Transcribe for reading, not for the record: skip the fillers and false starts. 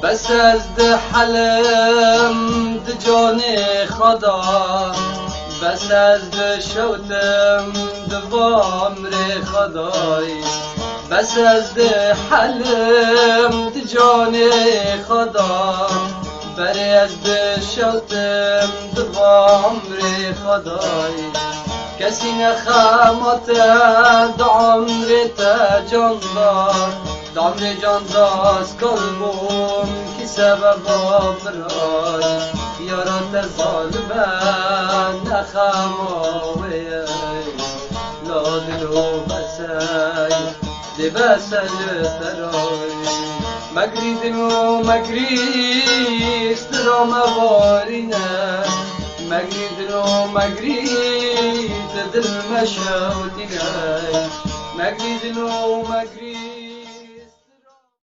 بس از ده حلم ده جان خدا، بس از ده شوتم ده وامر خدای، بس از ده حلم ده جان خدا، بری از ده شوتم ده وامر خدای. کسی نخامت ده عمر تا جان دار، ده عمر جان داست قلبم کی سبب برای، یارات ظالمه نخاموی لا دلو بسای دی بسل ترای. مگری دلو مگری استرام بارینه، مگری دلو مگری دل مشاوتینه، مگری دلو مگری